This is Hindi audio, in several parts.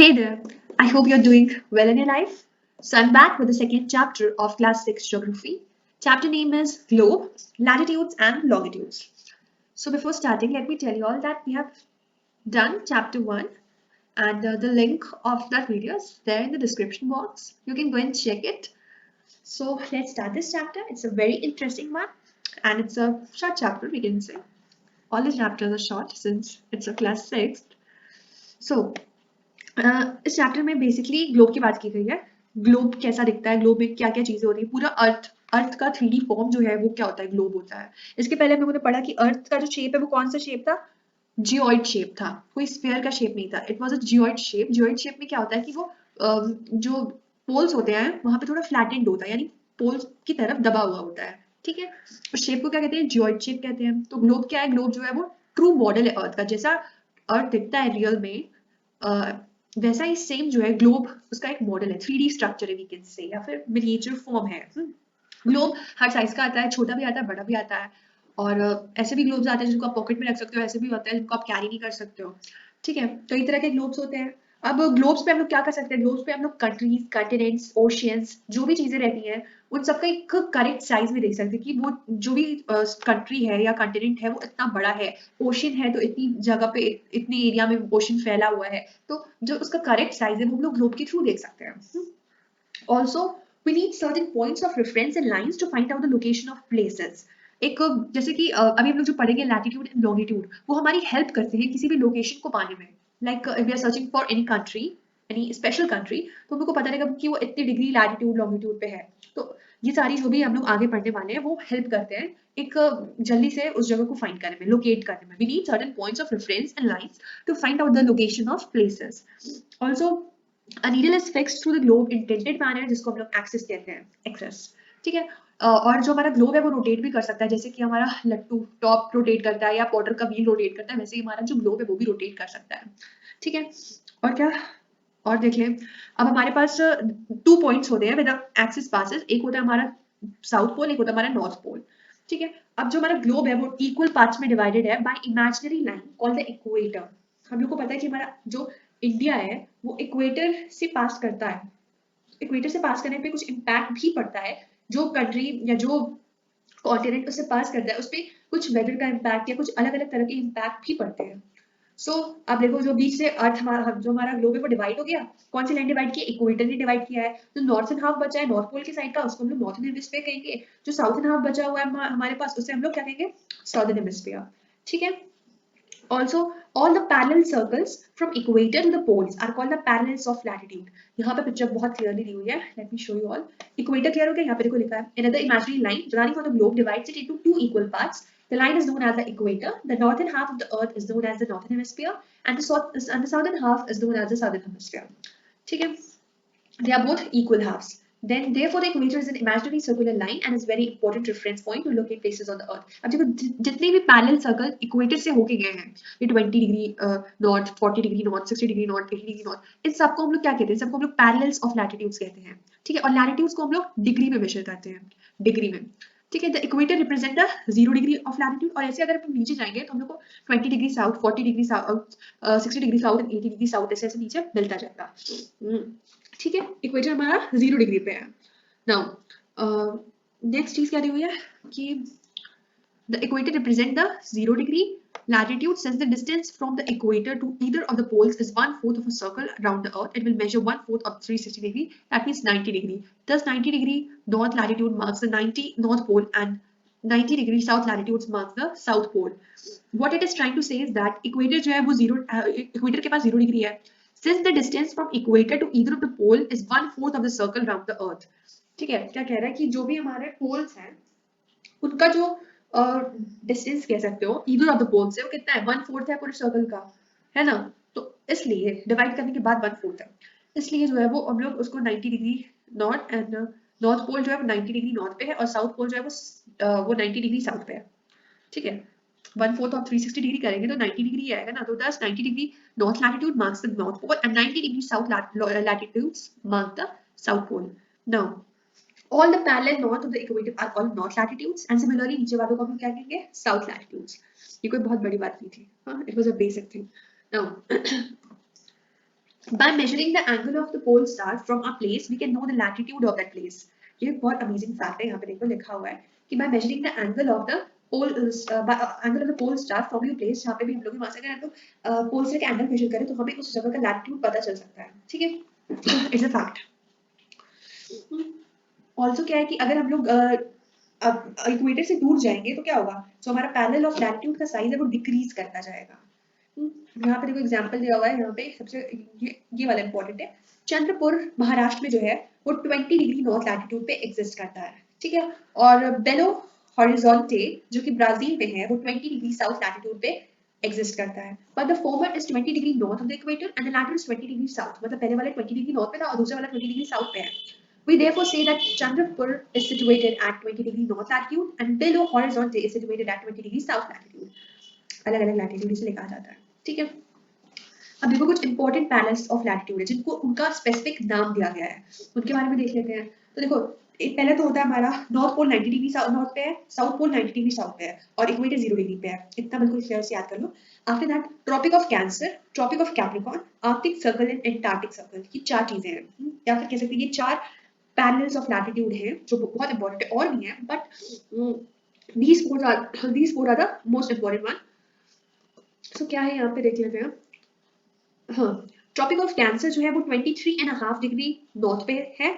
Hey there, I hope you're doing well in your life. So, I'm back with the second chapter of Class 6 Geography. Chapter name is Globe, Latitudes and Longitudes. So, before starting, let me tell you all that we have done chapter 1, and the link of that video is there in the description box. You can go and check it. So, let's start this chapter. It's a very interesting one, and it's a short chapter, we can say. All the chapters are short since it's a class 6. So, इस चैप्टर में बेसिकली ग्लोब की बात की गई है. ग्लोब कैसा दिखता है, ग्लोब में क्या क्या चीजें होती है, पूरा अर्थ का 3D फॉर्म जो है वो क्या होता है, ग्लोब होता है. इसके पहले हम लोगों ने पढ़ा कि अर्थ का जो शेप है वो कौन सा शेप था, जियोइड शेप था, कोई स्फीयर का शेप नहीं था. It was a geoid shape. Geoid shape में क्या होता है कि वो जो पोल्स होते हैं वहां पे थोड़ा फ्लैटेंड होता है, यानी पोल्स की तरफ दबा हुआ होता है. ठीक है, उस शेप को क्या कहते हैं, जियोइड शेप कहते हैं. तो ग्लोब क्या है, ग्लोब जो है वो ट्रू मॉडल है अर्थ का. जैसा अर्थ दिखता है रियल में, वैसा ही सेम जो है ग्लोब उसका एक मॉडल है, 3D स्ट्रक्चर है वी कैन से, या फिर मिनिएचर फॉर्म है. ग्लोब हर साइज का आता है, छोटा भी आता है, बड़ा भी आता है. और ऐसे भी ग्लोब्स आते हैं जिनको आप पॉकेट में रख सकते हो, ऐसे भी होता है जिनको आप कैरी नहीं कर सकते हो. ठीक है, तो इस तरह के ग्लोब्स होते हैं. अब ग्लोब्स पे हम लोग क्या कर सकते हैं, ग्लोब्स पे हम लोग कंट्रीज, कंटिनेंट्स, ओशियंस, जो भी चीजें रहती हैं उन सबका एक करेक्ट साइज में देख सकते हैं कि वो जो भी कंट्री है या कंटिनेंट है वो इतना बड़ा है, ओशन है तो इतनी जगह पे इतनी एरिया में ओशन फैला हुआ है, तो जो उसका करेक्ट साइज है वो हम लोग ग्लोब के थ्रू देख सकते हैं. Also, we need certain points of reference and lines to find out the location of places. एक जैसे कि अभी हम लोग जो पढ़ेंगे लैटिट्यूड एंड लॉन्गिट्यूड, वो हमारी हेल्प करते हैं किसी भी लोकेशन को पाने में. Like we are searching for any country, any special country, तो हम लोग को पता रहेगा कि वो इतनी डिग्री लैटिट्यूड लॉन्गिट्यूड पे है. तो ये सारी जो भी हम लोग आगे पढ़ने वाले हैं वो हेल्प करते हैं एक जल्दी से उस जगह को फाइंड करने में, लोकेट करने में. We need certain points of reference and lines to find out the location of places. Also a needle is fixed through the globe intended manner, जिसको हम लोग एक्सिस कहते हैं, एक्सेस. ठीक है, और जो हमारा ग्लोब है वो रोटेट भी कर सकता है, जैसे कि हमारा लट्टू टॉप रोटेट करता है या पॉटर का व्हील रोटेट करता है, वैसे ही हमारा जो ग्लोब है वो भी रोटेट कर सकता है. ठीक है, और क्या और देख लें. अब हमारे पास 2 पॉइंट्स होते हैं विद एक्सिस पासेस. एक होता है हमारा साउथ पोल, एक होता है हमारा नॉर्थ पोल. ठीक है, अब जो हमारा ग्लोब है वो इक्वल पार्ट्स में डिवाइडेड है by imaginary line called the equator. हम लोग को पता है कि हमारा जो इंडिया है वो इक्वेटर से पास करता है. इक्वेटर से पास करने पे कुछ इम्पैक्ट भी पड़ता है, जो कंट्री या जो कॉन्टिनेंट उससे पास करता है उस पर कुछ वेदर का इम्पैक्ट या कुछ अलग अलग तरह के इम्पैक्ट भी पड़ते हैं. सो अब देखो, जो बीच से अर्थ जो हमारा ग्लोब है वो डिवाइड हो गया. कौन सी लाइन डिवाइड की, इक्वेटर ने डिवाइड किया है. जो नॉर्थन हाफ बचा है नॉर्थ पोल की साइड का, उसको हम लोग नॉर्थन हेमिस्फीयर कहेंगे. जो साउथन हाफ बचा हुआ है हमारे पास, उसे हम लोग क्या कहेंगे, साउथर्न हेमिस्फीयर. ठीक है, also all the parallel circles from equator to the poles are called the parallels of latitude. यहाँ पे पिक्चर बहुत क्लियरली दी हुई है, let me show you all. Equator clear हो गया, यहाँ पे देखो लिखा है another imaginary line running on the globe divides it into 2 equal parts. The line is known as the equator. The northern half of the earth is known as the northern hemisphere, and the southern half is known as the southern hemisphere. ठीक है, they are both equal halves. Then therefore the equator is an imaginary circular line and is very important reference point to locate places on the earth. अब देखो जितने भी पैरेलल सर्कल इक्वेटर से होके गए हैं, ये 20 degree north, 40 degree north, 60 degree north, 80 degree north, इन सबको हम लोग क्या कहते हैं, सबको हम लोग पैरेलल्स ऑफ लैटिट्यूड्स कहते हैं. ठीक है, और लैटिट्यूड्स को हम लोग डिग्री में मेजर करते हैं, डिग्री में. ठीक है, the equator represent the 0 degree of latitude. और ऐसे अगर हम नीचे जाएंगे तो हम लोग को 20 degree south, 40 degree south, 60 degree south and 80 degree south ऐसे नीचे मिलता जाएगा. ठीक है, इक्वेटर हमारा 0 डिग्री पे है. नाउ नेक्स्ट चीज क्या दी हुई है कि the equator represent the 0 degree latitude. Since the distance from the equator to either of the poles is 1/4 of a circle around the earth, it will measure 1/4 of 360 degree. That means 90 degree. Thus 90 degree north latitude marks the 90 north pole and 90 degree south latitudes marks the south pole. What it is trying to say is that equator जो है वो equator के पास 0 degree है. Since the distance from equator to either of the pole is 1/4 of the circle around the earth. ठीक है, क्या कह रहा है कि जो भी हमारे पोल्स हैं उनका जो डिस्टेंस कह सकते हो ईदर ऑफ द पोल्स है वो कितना है, 1/4 है पूरे सर्कल का, है ना. तो इसलिए डिवाइड करने के बाद 1/4 है, इसलिए जो है वो हम लोग उसको 90 degree north and north pole जो है वो 90 डिग्री नॉर्थ पे है और साउथ पोल जो है वो 90 डिग्री साउथ पे है. ठीक है, 1/4 ऑफ 360 डिग्री करेंगे तो 90 डिग्री आएगा ना. तो 90 degree north latitude marks the north pole and 90 degree south latitudes mark the south pole. Now all the parallel north of the equator are called north latitudes and similarly नीचे वालों को हम क्या कहेंगे, south latitudes. ये कोई बहुत बड़ी बात नहीं थी, हाँ, it was a basic thing. Now By measuring the angle of the pole star from a place, we can know the latitude of that place. ये बहुत अमेजिंग फैक्ट है, यहाँ पे देखो लिखा हुआ है कि by measuring the angle of the pole angle of the pole star from your place, जहाँ पे भी हम लोग वहां से अगर हम लोग पोल स्टार का एंगल मेजर करें तो हमें उस जगह का लैटिट्यूड पता चल सकता है, ठीक है, इट्स अ फैक्ट। ऑल्सो क्या है कि अगर हम लोग इक्वेटर से दूर जाएंगे तो क्या होगा, तो हमारा पैरेलल ऑफ लैटिट्यूड का साइज है वो डिक्रीज करता जाएगा। यहाँ पे देखो एग्जांपल दिया हुआ है, यहाँ पे सबसे ये वाला इंपॉर्टेंट है, चंद्रपुर महाराष्ट्र में जो है वो 20 डिग्री नॉर्थ लैटिट्यूड पे एग्जिस्ट करता है, ठीक है, और बेलो हॉरिजॉन्टे जो कि ब्राजील में है वो 20 डिग्री साउथ लैटिट्यूड पे एग्जिस्ट करता है, but the former is 20 degree north of the equator and the latter is 20 degree south, मतलब पहले वाला 20 डिग्री नॉर्थ पे था और दूसरा वाला 20 डिग्री साउथ पे है। We therefore say that Chandrapur is situated at 20 degree north latitude and Belo Horizonte is situated at 20 degree south latitude. अलग अलग लैटिट्यूड से लिखा जाता है, ठीक है। अब देखो कुछ इंपॉर्टेंट पैलेस ऑफ लैटिट्यूड है जिनको उनका स्पेसिफिक नाम दिया गया है, उनके बारे में देख लेते हैं। तो देखो एक पहले तो होता है हमारा नॉर्थ पोल 90 डिग्री नॉर्थ पे है, साउथ पोल 90 डिग्री साउथ पे है और इक्वेटर 0 डिग्री पे है, इतना बिल्कुल क्लियर से याद कर लो। After that Tropic of Cancer, Tropic of Capricorn, Arctic circle and Antarctic Circle, ये चार चीजें हैं, या फिर कह सकते हैं ये चार पैरेलल्स ऑफ लैटिट्यूड हैं जो बहुत इंपॉर्टेंट है, और भी हैं but these four are the most important one। सो क्या है यहाँ पे देख लेते हैं। हाँ, ट्रॉपिक ऑफ कैंसर जो है वो 23.5 डिग्री नॉर्थ पे है,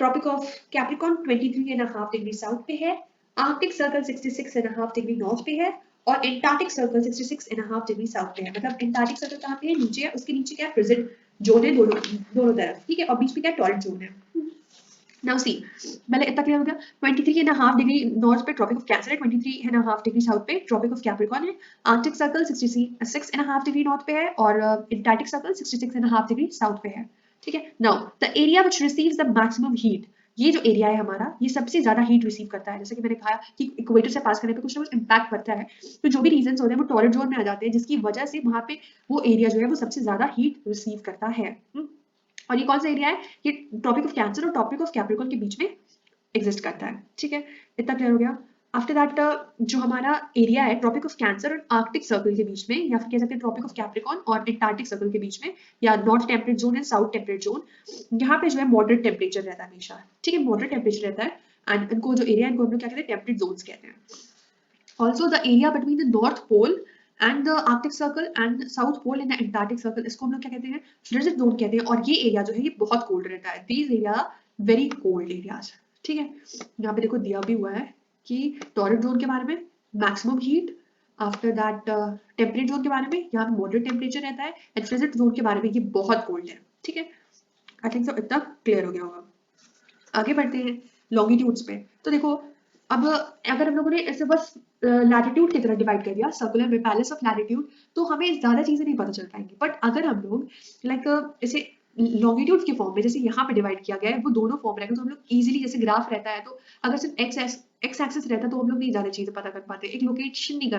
tropic of Capricorn 23.5 degree south पे है, आर्कटिक सर्कल 66.5 डिग्री नॉर्थ पे है और एंटार्क्टिक सर्कल 66.5 डिग्री साउथ पे है। मतलब एंटार्क्टिक सर्कल कहाँ पे है, नीचे है, उसके नीचे क्या है, प्रेजेंट जोन है दोनों तरफ, ठीक है, और बीच में क्या टॉररेंट जोन है। Now see, पहले इतना क्लियर हो गया, 23.5 डिग्री नॉर्थ पे ट्रॉपिक ऑफ कैंसर है, 23.5 डिग्री साउथ पे ट्रॉपिक ऑफ कैप्रिकॉर्न है, आर्कटिक सर्कल 66.5 डिग्री नॉर्थ पे है और एंटार्क्टिक सर्कल 66.5 डिग्री साउथ पे है, ठीक है। Now the area which receives the maximum heat, ये जो एरिया है हमारा ये सबसे ज्यादा हीट रिसीव करता है, जैसे कि मैंने कहा कि इक्वेटर से पास करने पे कुछ ना कुछ इम्पैक्ट पड़ता है, तो जो भी रीजंस होते हैं वो टॉररेंट जोन में आ जाते हैं, जिसकी वजह से वहां पे वो एरिया जो है वो सबसे ज्यादा हीट रिसीव करता है। और ये कौन सा एरिया है, ये ट्रॉपिक ऑफ कैंसर और ट्रॉपिक ऑफ कैप्रिकॉर्न के बीच में एग्जिस्ट करता है, ठीक है, इतना क्लियर हो गया। आफ्टर दैट जो हमारा एरिया है ट्रॉपिक ऑफ कैंसर और आर्कटिक सर्कल के बीच में, या फिर कह सकते हैं ट्रॉपिक ऑफ कैप्रिकॉर्न और एंटार्क्टिक सर्कल के बीच में, या north temperate zone and south temperate zone, यहाँ पे जो है मॉडरेट टेम्परेचर रहता है हमेशा, ठीक है, मॉडरेट टेम्परेचर रहता है एंड इनको जो एरिया इनको हम लोग क्या कहते हैं, टेम्परेट जोन्स कहते हैं। Also the area between the north pole and the Arctic circle and south pole in the Antarctic circle, इसको हम लोग क्या कहते हैं, फ्रिजिड जोन कहते हैं, और ये एरिया जो है ये बहुत कोल्ड रहता है, these area very cold areas, ठीक है। यहाँ पे देखो दिया भी हुआ है कि टॉररेंट जोन के बारे में maximum heat, after that temperate zone के बारे में यहाँ पे मॉडरेट टेम्परेचर रहता है एंड फ्रिजिड जोन के बारे में ये बहुत कोल्ड है, ठीक है। आई थिंक सो इतना क्लियर हो गया होगा। आगे बढ़ते हैं लॉन्गिट्यूड्स पे। तो देखो अब अगर हम लोगों ने ऐसे बस लैटिट्यूड की तरह डिवाइड कर दिया सर्कुलर में पैलेस ऑफ लैटिट्यूड, तो हमें ज्यादा चीजें नहीं पता चल पाएंगी, बट अगर हम लोग लाइक ऐसे लॉन्गिट्यूड के फॉर्म में जैसे यहाँ पे डिवाइड किया गया है वो दोनों फॉर्म रहेगा, तो हम लोग इजीली, जैसे ग्राफ रहता है तो अगर सिर्फ एक्स एक्सिस रहता तो हम लोग नहीं ज्यादा चीजें पता कर पाते, एक लोकेट नहीं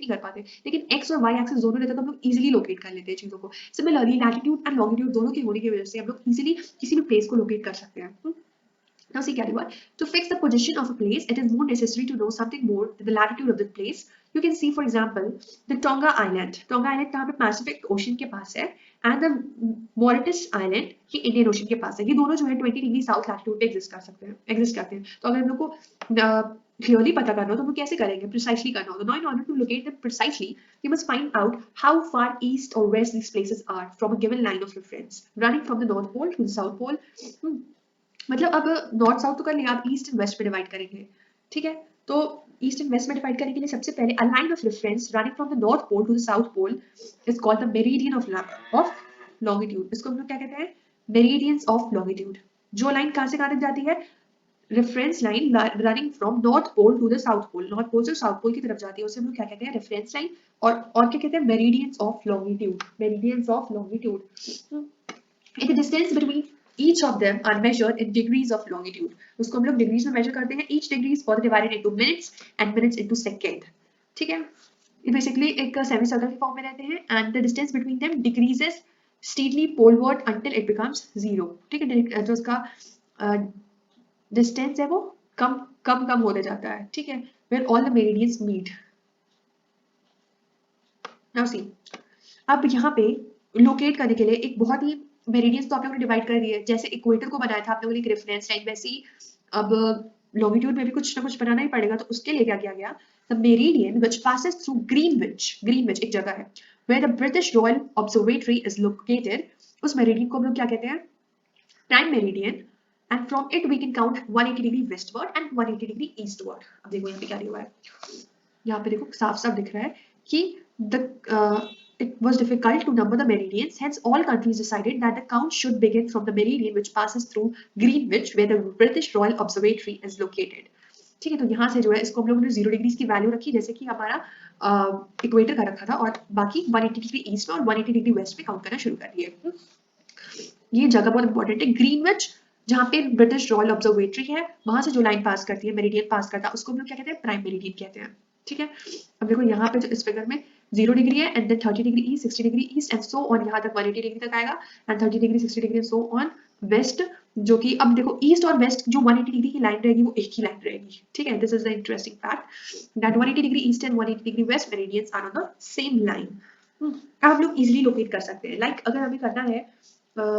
कर पाते, लेकिन एक्स और वाई एक्सिस दोनों रहता तो हम लोग इजीली लोकेट कर लेते हैं चीजों को। सिमिलरली लैटिट्यूड एंड लॉन्गिट्यूड दोनों के होने की वजह से हम लोग इजीली किसी भी प्लेस को लोकेट कर सकते हैं। Now see क्या हुआ, to fix the position of a place, it is more necessary to know something more than the latitude of the place. You can see, for example, the Tonga Island. Tonga Island कहाँ पे Pacific Ocean के पास है, and the Mauritius Island ये Indian Ocean के पास है। ये दोनों जो है 20 डिग्री साउथ लैटिट्यूड पे एग्जिस्ट करते हैं। तो अगर हम लोग को क्लियरली पता करना हो तो हम लोग कैसे करेंगे, प्रिसाइसली करना हो तो now in order to locate them precisely, we must find out how far east or west these places are from a given line of reference, running from the North Pole to the South Pole. मतलब अब नॉर्थ साउथ तो कर लिया, आप ईस्ट एंड वेस्ट में डिवाइड करेंगे, ठीक है। तो ईस्ट एंड वेस्ट में डिवाइड करने के लिए सबसे पहले a line of reference running from the north pole to the south pole is called the meridian of longitude. इसको हम लोग क्या कहते हैं, मेरिडियंस ऑफ लॉन्गिट्यूड। जो लाइन कहाँ से कहाँ तक जाती है, reference line running from north pole to the south pole, north pole से साउथ पोल की तरफ जाती है, उसे हम लोग क्या कहते हैं, रेफरेंस लाइन, और क्या कहते हैं, meridians of longitude, meridians of longitude. In the distance between each of them are measured in degrees of longitude, उसको हम लोग डिग्रीज में मेजर करते हैं, each degree is further divided into minutes and minutes into second, ठीक है। ये बेसिकली एक सेमी सर्कल के फॉर्म में रहते हैं and the distance between them decreases steadily poleward until it becomes zero, ठीक है। जो उसका डिस्टेंस है वो कम होता जाता है, ठीक है, where all the meridians meet. Now see, अब यहाँ पे लोकेट करने के लिए एक बहुत ही मेरिडियंस तो आप लोगों ने डिवाइड कर दिए, जैसे इक्वेटर को बनाया था आप लोगों ने एक रेफरेंस टाइम, वैसे ही अब लॉन्गिट्यूड में भी कुछ ना कुछ बनाना ही पड़ेगा। तो उसके लिए क्या किया गया, the meridian which passes through Greenwich एक जगह है where the British royal observatory is located, उस मेरिडियन को हम लोग क्या कहते हैं, prime meridian, and from it we can count 180 degree westward and 180 degree eastward. अब देखो यहाँ पे क्या लिखा हुआ है, यहाँ पे देखो साफ साफ दिख रहा है कि the it was difficult to number the meridians, hence all countries decided that the count should begin from the meridian which passes through Greenwich where the British Royal Observatory is located। ठीक है, तो यहाँ से जो है इसको हम लोगों ने 0 डिग्रीज की वैल्यू रखी, जैसे कि हमारा इक्वेटर का रखा था, और बाकी 180 डिग्री ईस्ट में और 180 डिग्री वेस्ट में काउंट करना शुरू कर दिए। ये जगह बहुत इंपॉर्टेंट है, ग्रीनविच जहाँ पे ब्रिटिश रॉयल ऑब्जर्वेटरी है, वहां से जो लाइन पास करती है, मेरिडियन पास करता है, उसको हम लोग क्या कहते हैं, प्राइम मेरिडियन कहते हैं। ठीक है, अब देखो यहाँ पे जो इस फिगर में 0 डिग्री है, and then 30 degree east, 60 degree east, and so on, यहाँ तक 180 डिग्री तक आएगा, and 30 degree 60 degree so on west, जो कि अब देखो ईस्ट और वेस्ट जो 180 डिग्री की लाइन रहेगी वो एक ही लाइन रहेगी। ठीक है, this is the interesting fact that 180 degree east and 180 degree west meridians are on the same line. अब हम लोग इजीली लोकेट कर सकते हैं, लाइक अगर हमें करना है,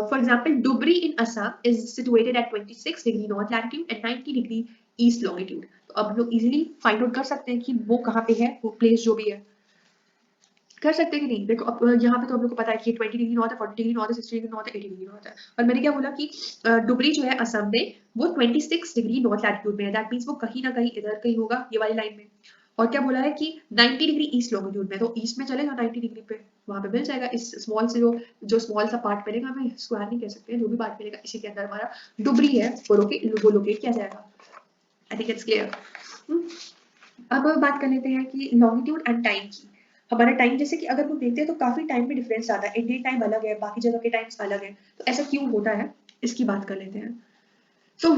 for example, Dubri in Assam is situated at 26 degree north latitude and 90 degree east longitude। तो अब हम लोग इजीली फाइंड आउट कर सकते हैं कि वो कहाँ पे है, वो प्लेस जो भी है, कर सकते हैं कि नहीं। देखो अब यहाँ पे तो हम लोग को पता है कि 20 डिग्री नॉर्थ है, 40 डिग्री नॉर्थ है, 60 डिग्री नॉर्थ है, 80 डिग्री नॉर्थ है, और मैंने क्या बोला कि डुबरी जो है असम में वो 26 डिग्री नॉर्थ लैटिट्यूड में है, दैट मीन्स वो कहीं ना कहीं इधर कहीं होगा, ये वाली लाइन में। और क्या बोला है कि 90 डिग्री ईस्ट लॉन्गिट्यूड में, तो ईस्ट में चलेगा 90 डिग्री पे, वहां पे मिल जाएगा। इस स्मॉल से जो स्मॉल सा पार्ट मिलेगा, हमें स्क्वायर नहीं कह सकते हैं, जो भी पार्ट मिलेगा इसी के अंदर हमारा डुबरी है वो लोकेट किया जाएगा। I think it's clear. अब बात कर लेते हैं कि लॉन्गिट्यूड एंड टाइम की। हमारा टाइम, जैसे कि अगर हम देखते हैं तो काफी टाइम में डिफरेंस आता है, इंडियन टाइम अलग है, बाकी जगह के टाइम्स अलग है, तो ऐसा क्यों होता है इसकी बात कर लेते हैं। सो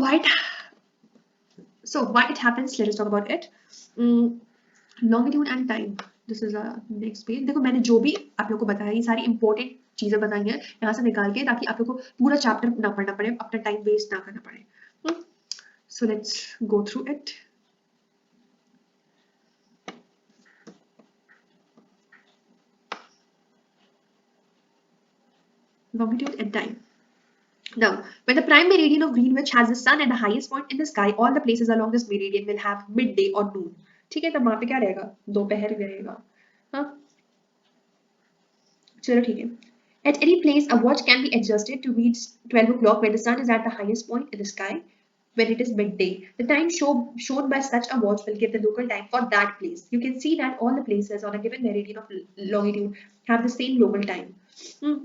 why it happens, let us talk about it। longitude and time, this is the next page। देखो मैंने जो भी आप लोग को बताया ये सारी इंपॉर्टेंट चीजें बताई हैं यहाँ से निकाल के, ताकि आप लोग को पूरा चैप्टर ना पढ़ना पड़े, अपना टाइम वेस्ट ना करना पड़े। So let's go through it. longitude and time। Now, when the prime meridian of Greenwich has the sun at the highest point in the sky, all the places along this meridian will have midday or noon। ठीक है, तब वहां पे क्या रहेगा, दोपहर रहेगा। हाँ, चलो ठीक है। At any place, a watch can be adjusted to reach 12 o'clock when the sun is at the highest point in the sky, when it is midday. The time shown by such a watch will give the local time for that place. You can see that all the places on a given meridian of longitude have the same local time।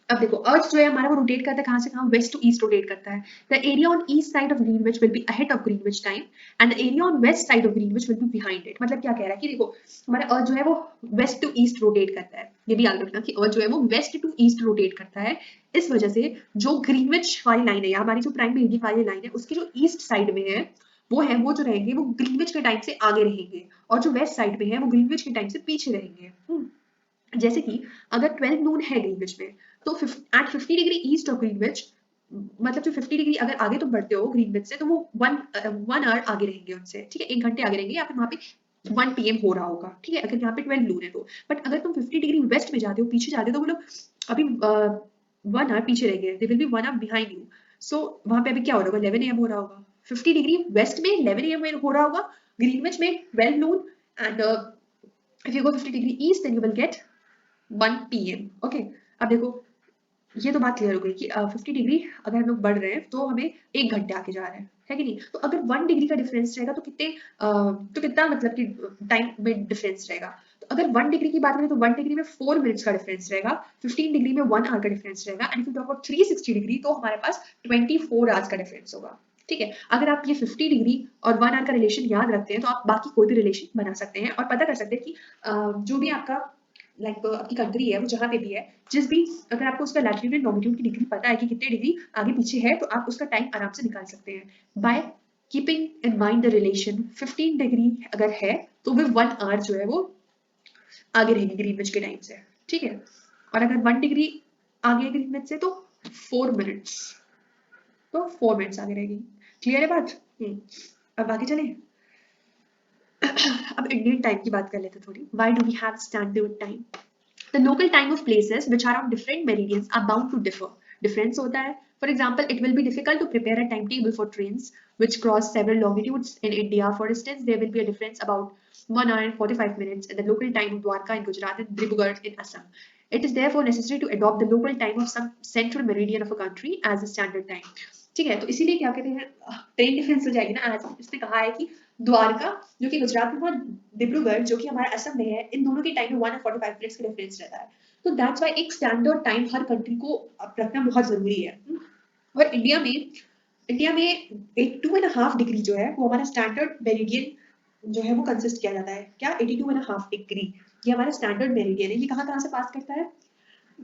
अब देखो अर्थ जो है हमारा वो रोटेट करता है कहाँ से कहाँ, वेस्ट टू ईस्ट रोटेट करता है। The area on east side of Greenwich will be ahead of Greenwich time and the area on west side of Greenwich will be behind it. मतलब क्या कह रहा है कि देखो हमारा अर्थ जो है वो वेस्ट टू ईस्ट रोटेट करता है, ये भी याद रखना कि अर्थ जो है वो वेस्ट टू ईस्ट रोटेट करता है। इस वजह से जो ग्रीनविच वाली लाइन है या हमारी जो प्राइम मेरिडियन वाली लाइन है उसकी जो ईस्ट साइड में है वो जो रहेंगे वो ग्रीनविच के टाइम से आगे रहेंगे, और जो वेस्ट साइड में है वो ग्रीनविच के टाइम से पीछे रहेंगे। जैसे कि अगर 12 नून है ग्रीनविच में, तो at 50 degree east of Greenwich, मतलब जो 50 डिग्री अगर आगे तुम बढ़ते हो ग्रीनविच से, तो वो वन आवर आगे रहेंगे उनसे। ठीक है, 1 घंटे आगे रहेंगे, या फिर वहां पे 1 PM हो रहा होगा। ठीक है, अगर यहाँ पे 12 नून है तो। बट अगर तुम 50 डिग्री वेस्ट में जाते हो, पीछे जाते हो, तो वो लोग अभी 1 आवर पीछे रह गए, they will be 1 hour behind you. सो वहां पे अभी क्या हो रहा होगा, 11 AM हो रहा होगा। 50 डिग्री वेस्ट में 11 AM हो रहा होगा, ग्रीनविच में 12 नून, and if you go 50 degree east then you will get 1 PM। Okay, अब देखो ये तो बात क्लियर हो गई कि 50 डिग्री अगर हम लोग बढ़ रहे हैं तो हमें 1 घंटे आगे जा रहे हैं, है कि नहीं। तो अगर 1 डिग्री का डिफरेंस रहेगा तो कितना मतलब कि टाइम में डिफरेंस रहेगा। तो अगर 1 डिग्री की बात करें तो 1 डिग्री में 4 मिनट्स का डिफरेंस रहेगा, 15 डिग्री में 1 आवर का डिफरेंस रहेगा, and if you talk about 360 degree तो हमारे पास 24 आवर्स का डिफरेंस होगा। ठीक है, अगर आप ये 50 डिग्री और 1 आवर का रिलेशन याद रखते हैं तो आप बाकी कोई भी रिलेशन बना सकते हैं और पता कर सकते हैं कि जो भी आपका आपकी कंट्री है वो जहाँ पे भी है, जिस भी अगर आपको उसका लैटिट्यूड एंड लॉन्गिट्यूड की डिग्री पता है कि कितने डिग्री आगे पीछे है, तो आप उसका टाइम आराम से निकाल सकते हैं by keeping in mind the relation. 15 degree अगर है तो वो 1 आवर जो है वो आगे रहेगी ग्रीनविच के टाइम से। ठीक है, और अगर 1 डिग्री आगे ग्रीनविच से तो 4 मिनट्स, तो 4 मिनट्स आगे रहेगी। क्लियर है बात? अब आगे चलें। अब इंडियन टाइम की बात कर लेते हैं थोड़ी। Why do we have standard time? The local time of places which are on different meridians are bound to differ. Difference होता है. For example, it will be difficult to prepare a timetable for trains which cross several longitudes in India. For instance, there will be a difference about 1 hour and 45 minutes in the local time of Dwarka in Gujarat and Dibrugarh in Assam. It is therefore necessary to adopt the local time of some central meridian of a country as a standard time. ठीक है, तो इसीलिए क्या कहते हैं, ट्रेन डिफरेंस हो जाएगी ना. आज इसने कहा है कि द्वारका जो कि गुजरात में हुआ, डिब्रूगढ़ जो कि हमारा असम में है, इन दोनों के टाइम में 1 और 45 मिनट्स का डिफरेंस रहता है. तो दैट्स वाई एक स्टैंडर्ड टाइम हर कंट्री को रखना बहुत जरूरी है. और इंडिया में 82.5 डिग्री जो है वो हमारा स्टैंडर्ड मेरिडियन जो है वो कंसिस्ट किया जाता है. क्या 82.5 डिग्री ये हमारा स्टैंडर्ड मेरिडियन है. ये कहाँ से पास करता है,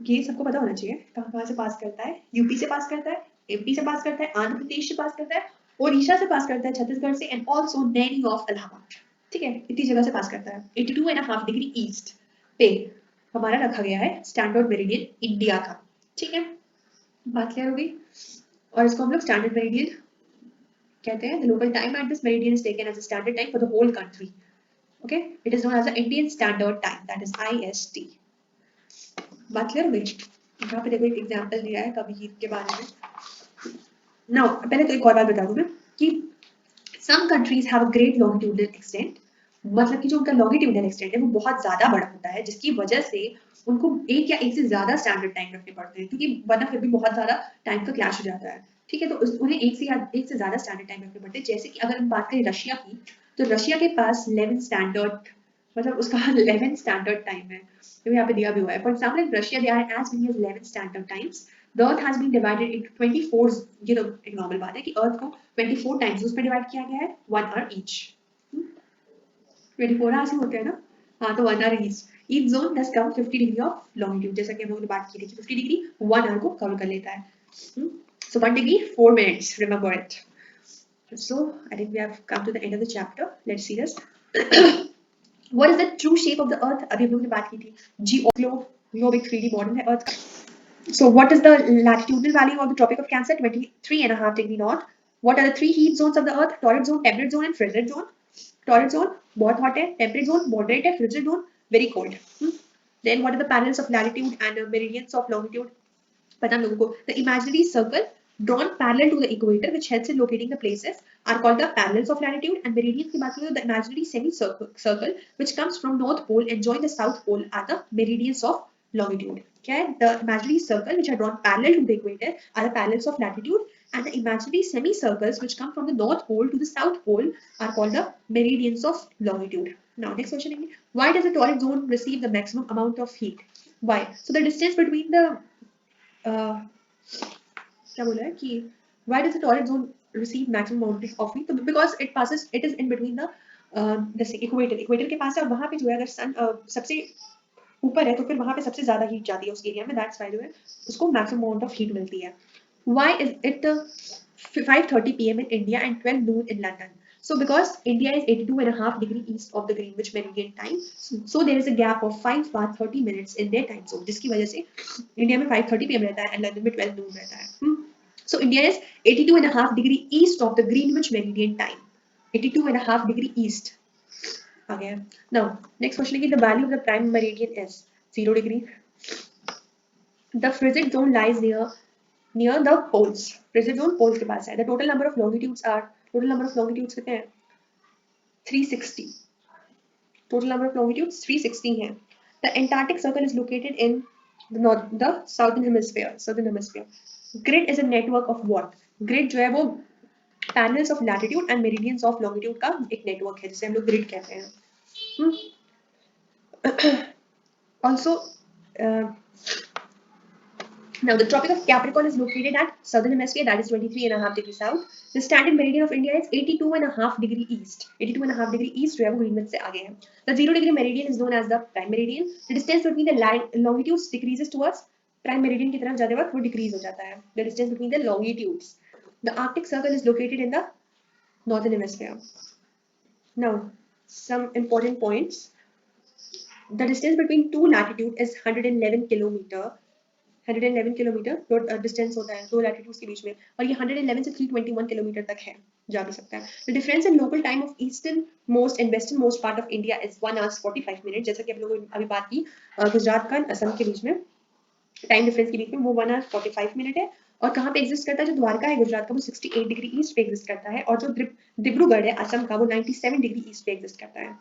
ये सबको पता होना चाहिए. कहाँ से पास करता है, यूपी से पास करता है, एमपी से पास करता है, आंध्र प्रदेश से पास करता है, ओडिशा से पास करता है, छत्तीसगढ़ से, and also Naini of Allahabad. ठीक है, इतनी जगह से पास करता है. 82.5 डिग्री ईस्ट पे हमारा रखा गया है स्टैंडर्ड मेरिडियन इंडिया का. ठीक है, बात क्लियर हो गई. और इसको हम लोग स्टैंडर्ड मेरिडियन कहते हैं. The local time at this meridian is taken as a standard time for the whole country. Okay, it is known as the Indian standard time, that is IST. बात क्लियर हो गई. यहाँ पे देखो एक एग्जांपल दिया है कबीर के बारे में. नाउ पहले तो एक और बात बता दूं मैं कि some countries have a great longitudinal extent. मतलब कि जो उनका longitudinal extent है वो बहुत ज्यादा बड़ा होता है, जिसकी वजह से उनको एक या एक से ज्यादा स्टैंडर्ड टाइम रखने पड़ते हैं, क्योंकि वरना फिर भी बहुत ज्यादा टाइम का क्लैश हो जाता है. ठीक है, तो उन्हें एक से ज्यादा स्टैंडर्ड टाइम रखने पड़ते हैं. जैसे कि अगर हम बात करें रशिया की, तो रशिया के पास 11 स्टैंडर्ड, मतलब उसका 11 स्टैंडर्ड टाइम है. तो यहाँ पे दिया भी हुआ है. For example in Russia there are as many as 11 standard times. The Earth has been divided into 24. ये तो एक नॉर्मल बात है कि अर्थ को 24 टाइम्स उसमें डिवाइड किया गया है, 1 आवर ईच. 24 आवर्स ही होते हैं ना. हाँ, तो 1 hour each. Each zone does cover 50 degree of longitude. जैसा कि हम लोगों ने बात की थी कि 50 डिग्री 1 आवर को कवर कर लेता है. So 1 degree 4 minutes. Remember it. So I think we have come to the end of the chapter. Let's see this. What is the true shape of the Earth? अभी हम लोगों ने बात की थी. Globe एक 3D मॉडल है अर्थ का. So what is the latitudinal value of the Tropic of Cancer? 23.5 degree north. What are the 3 heat zones of the Earth? Torrid zone, temperate zone, and frigid zone. Torrid zone बहुत hot है, temperate zone moderate है, frigid zone very cold. Then what are the parallels of latitude and meridians of longitude? पता हम लोगों को. The imaginary circle drawn parallel to the equator which helps in locating the places are called the parallels of latitude. And meridians की बात करें तो the imaginary semicircle which comes from north pole and join the south pole are the meridians of longitude. क्या है? The imaginary circle which are drawn parallel to the equator are the parallels of latitude, and the imaginary semicircles which come from the north pole to the south pole are called the meridians of longitude. Now next question again. Why does the torrid zone receive the maximum amount of heat? Why? So the distance between the क्या बोला है कि why does the torrid zone receive maximum amount of heat? Because it is in between the equator के पास है, और वहाँ पे जो है अगर सन सबसे ऊपर है तो फिर वहाँ पे सबसे ज्यादा हीट जाती है उस एरिया में. दैट्स व्हाई जो है उसको मैक्सिमम अमाउंट ऑफ हीट मिलती है. Why is it 5:30 PM in India and 12 noon in London? So because India is 82.5 degree east of the Greenwich Meridian time, so there is a gap of 5 bar 30 minutes in their time zone, जिसकी वजह से इंडिया में 5:30 PM रहता है and London में 12 noon रहता है. So India is 82.5 degree east of the Greenwich Meridian time. 82.5 degree east. आ गया. Now next question is the value of the prime meridian is 0 degree. The frigid zone lies near the poles. Frigid zone poles के पास है. The total number of longitudes कितने हैं? 360. Total number of longitudes 360 हैं. The Antarctic Circle is located in the southern hemisphere. Grid is a network of what? Grid जो है वो parallels of latitude and meridians of longitude का एक network है जिसे हम लोग grid कहते हैं. Also, now the Tropic of Capricorn is located at southern hemisphere, that is 23.5 degrees south. The standard meridian of India is 82.5 degree east. 82.5 degree east जो है वो Greenwich से आगे है. The 0 degree meridian is known as the prime meridian. The distance between the longitudes decreases towards prime meridian की तरफ जाते वक्त वो decrease हो जाता है. The distance between the longitudes. The Arctic Circle is located in the northern hemisphere. Now, some important points. The distance between two latitudes is 111 kilometer. 111 kilometre distance होता है दो लैटिट्यूड्स के बीच में, और ये 111 से 321 किलोमीटर तक है, जा भी सकता है. The difference in local time of eastern most and western most part of India is 1 hours 45 minute. जैसा कि आप लोगों ने अभी बात की, गुजरात का असम के बीच में टाइम डिफरेंस के बीच में वो 1 hour 45 मिनट है. और कहाँ पे एग्जिस्ट करता है? जो द्वारका है गुजरात का, वो 68 डिग्री ईस्ट पे एग्जिस्ट करता है, और जो डिब्रूगढ़ है असम का, वो 97 डिग्री ईस्ट पे एग्जिस्ट करता है.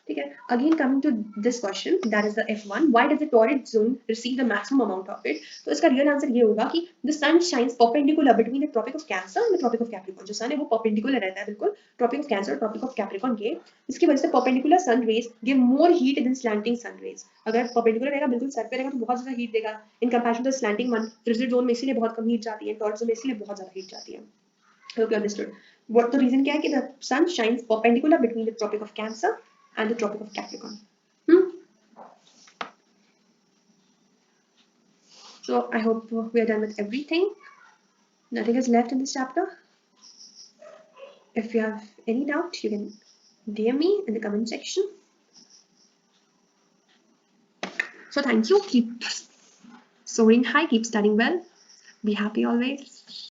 ठीक है. Again coming to this question, that is the F1. Why does the torrid zone receive the maximum amount of it? तो इसका रियल आंसर ये होगा कि the sun shines perpendicular between the tropic of Cancer and the tropic of Capricorn. जो सन है वो परपेंडिकुलर रहता है बिल्कुल ट्रॉपिक ऑफ कैंसर और ट्रॉपिक ऑफ कैप्रिकॉर्न के. इसकी वजह से perpendicular sun rays give more heat then slanting sun rays. अगर परपेंडिकुलर रहेगा, बिल्कुल सर पे रहेगा, तो बहुत ज्यादा हीट देगा in comparison to slanting one. Transit zone में इसीलिए बहुत कम हीट जाती है, टॉररेट जोन में इसीलिए बहुत ज्यादा हीट जाती है. Hope you understood. What the reason क्या है कि the sun shines perpendicular between the tropic of cancer and the Tropic of Capricorn. So I hope we are done with everything. Nothing is left in this chapter. If you have any doubt, you can DM me in the comment section. So thank you. Keep soaring high, keep studying well. Be happy always.